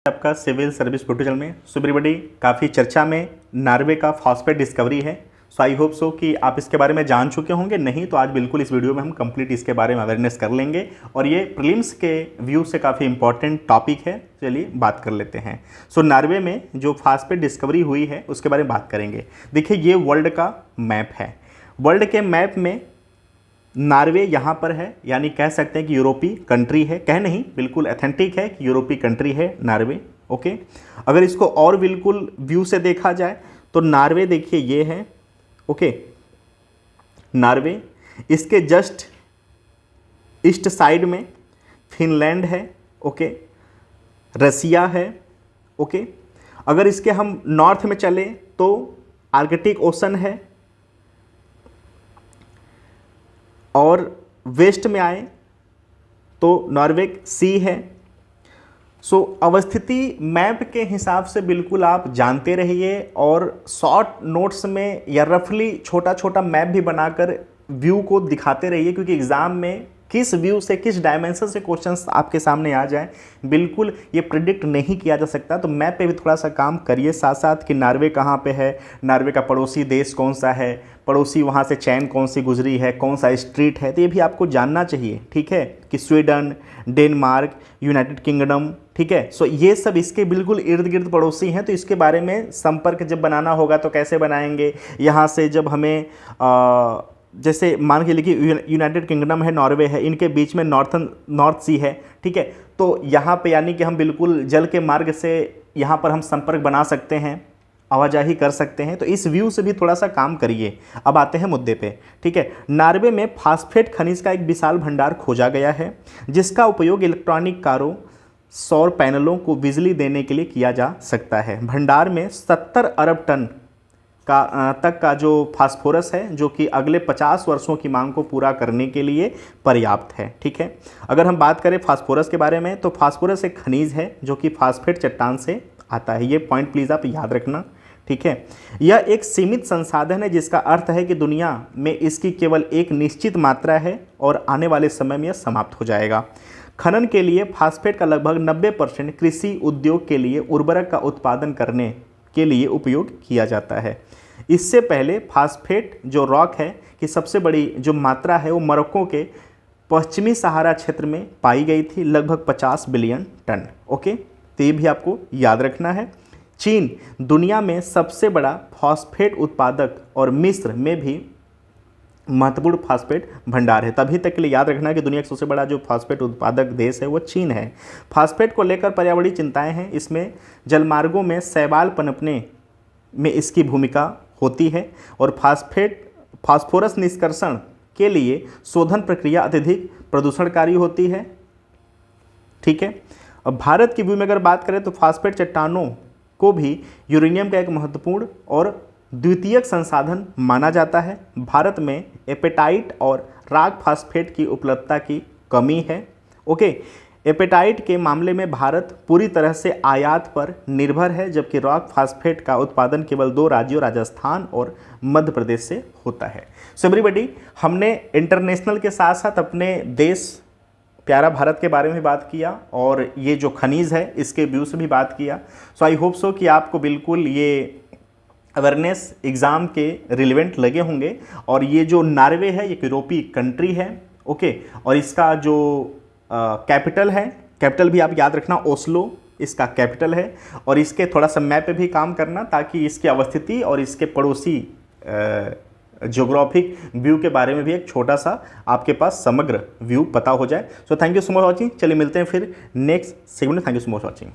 आपका civil service portal में सुब्रिबडी काफ़ी चर्चा में नॉर्वे का फॉस्फेट डिस्कवरी है। सो आई होप सो कि आप इसके बारे में जान चुके होंगे, नहीं तो आज बिल्कुल इस वीडियो में हम कंप्लीट इसके बारे में अवेयरनेस कर लेंगे और ये प्रीलिम्स के व्यू से काफ़ी इंपॉर्टेंट टॉपिक है। चलिए बात कर लेते हैं। सो नॉर्वे में जो फॉस्फेट डिस्कवरी हुई है उसके बारे में बात करेंगे। देखिए ये वर्ल्ड का मैप है। वर्ल्ड के मैप में नॉर्वे यहाँ पर है, यानी कह सकते हैं कि यूरोपीय कंट्री है। कह नहीं, बिल्कुल ऑथेंटिक है कि यूरोपीय कंट्री है नॉर्वे। ओके, अगर इसको और बिल्कुल व्यू से देखा जाए तो नॉर्वे देखिए ये है। ओके, नॉर्वे, इसके जस्ट ईस्ट साइड में फिनलैंड है। ओके, रसिया है। ओके, अगर इसके हम नॉर्थ में चले तो आर्कटिक ओशन है और वेस्ट में आए तो नॉर्वे सी है। सो अवस्थिति मैप के हिसाब से बिल्कुल आप जानते रहिए और शॉर्ट नोट्स में या रफली छोटा छोटा मैप भी बनाकर व्यू को दिखाते रहिए, क्योंकि एग्ज़ाम में किस व्यू से, किस डायमेंशन से क्वेश्चंस आपके सामने आ जाए बिल्कुल ये प्रिडिक्ट नहीं किया जा सकता। तो मैप पे भी थोड़ा सा काम करिए साथ साथ कि नॉर्वे कहाँ पे है, नॉर्वे का पड़ोसी देश कौन सा है, पड़ोसी वहाँ से चैन कौन सी गुजरी है, कौन सा स्ट्रीट है, तो ये भी आपको जानना चाहिए। ठीक है, कि स्वीडन, डेनमार्क, यूनाइटेड किंगडम, ठीक है। सो ये सब इसके बिल्कुल इर्द गिर्द पड़ोसी हैं। तो इसके बारे में संपर्क जब बनाना होगा तो कैसे बनाएंगे, यहाँ से जब हमें जैसे मान के लिए कि यूनाइटेड किंगडम है, नॉर्वे है, इनके बीच में नॉर्थ सी है। ठीक है, तो यहाँ पे यानी कि हम बिल्कुल जल के मार्ग से यहाँ पर हम संपर्क बना सकते हैं, आवाजाही कर सकते हैं। तो इस व्यू से भी थोड़ा सा काम करिए। अब आते हैं मुद्दे पे। ठीक है, नॉर्वे में फास्फेट खनिज का एक विशाल भंडार खोजा गया है, जिसका उपयोग इलेक्ट्रॉनिक कारों, सौर पैनलों को बिजली देने के लिए किया जा सकता है। भंडार में 70 अरब टन तक का जो फास्फोरस है, जो कि अगले 50 वर्षों की मांग को पूरा करने के लिए पर्याप्त है। ठीक है, अगर हम बात करें फास्फोरस के बारे में तो फास्फोरस एक खनिज है जो कि फास्फेट चट्टान से आता है। ये पॉइंट प्लीज़ आप याद रखना। ठीक है, यह एक सीमित संसाधन है, जिसका अर्थ है कि दुनिया में इसकी केवल एक निश्चित मात्रा है और आने वाले समय में यह समाप्त हो जाएगा। खनन के लिए फास्फेट का लगभग 90% कृषि उद्योग के लिए उर्वरक का उत्पादन करने के लिए उपयोग किया जाता है। इससे पहले फास्फेट जो रॉक है कि सबसे बड़ी जो मात्रा है वो मोरक्को के पश्चिमी सहारा क्षेत्र में पाई गई थी, लगभग 50 बिलियन टन। ओके, तो ये भी आपको याद रखना है। चीन दुनिया में सबसे बड़ा फास्फेट उत्पादक और मिस्र में भी महत्वपूर्ण फास्फेट भंडार है। तभी तक के लिए याद रखना है कि दुनिया का सबसे बड़ा जो फास्फेट उत्पादक देश है वो चीन है। फास्फेट को लेकर पर्यावरणीय चिंताएं हैं। इसमें जलमार्गों में शैवाल पनपने में इसकी भूमिका होती है और फास्फोरस निष्कर्षण के लिए शोधन प्रक्रिया अत्यधिक प्रदूषणकारी होती है। ठीक है, अब भारत की भूमि में अगर बात करें तो फास्फेट चट्टानों को भी यूरेनियम का एक महत्वपूर्ण और द्वितीयक संसाधन माना जाता है। भारत में एपेटाइट और रॉक फास्फेट की उपलब्धता की कमी है। ओके, एपेटाइट के मामले में भारत पूरी तरह से आयात पर निर्भर है, जबकि रॉक फास्फेट का उत्पादन केवल 2 राज्यों राजस्थान और मध्य प्रदेश से होता है। सो एवरीबॉडी, हमने इंटरनेशनल के साथ साथ अपने देश प्यारा भारत के बारे में बात किया और ये जो खनिज है इसके व्यू से भी बात किया। सो आई होप सो कि आपको बिल्कुल ये अवेयरनेस एग्ज़ाम के रिलेवेंट लगे होंगे। और ये जो नॉर्वे है ये यूरोपीय कंट्री है। ओके, और इसका जो कैपिटल है, कैपिटल भी आप याद रखना, ओस्लो इसका कैपिटल है। और इसके थोड़ा सा मैप पे भी काम करना ताकि इसकी अवस्थिति और इसके पड़ोसी ज्योग्राफिक व्यू के बारे में भी एक छोटा सा आपके पास समग्र व्यू पता हो जाए। So thank you so much watching. चलिए मिलते हैं फिर नेक्स्ट सेगमेंट में। Thank you so much watching.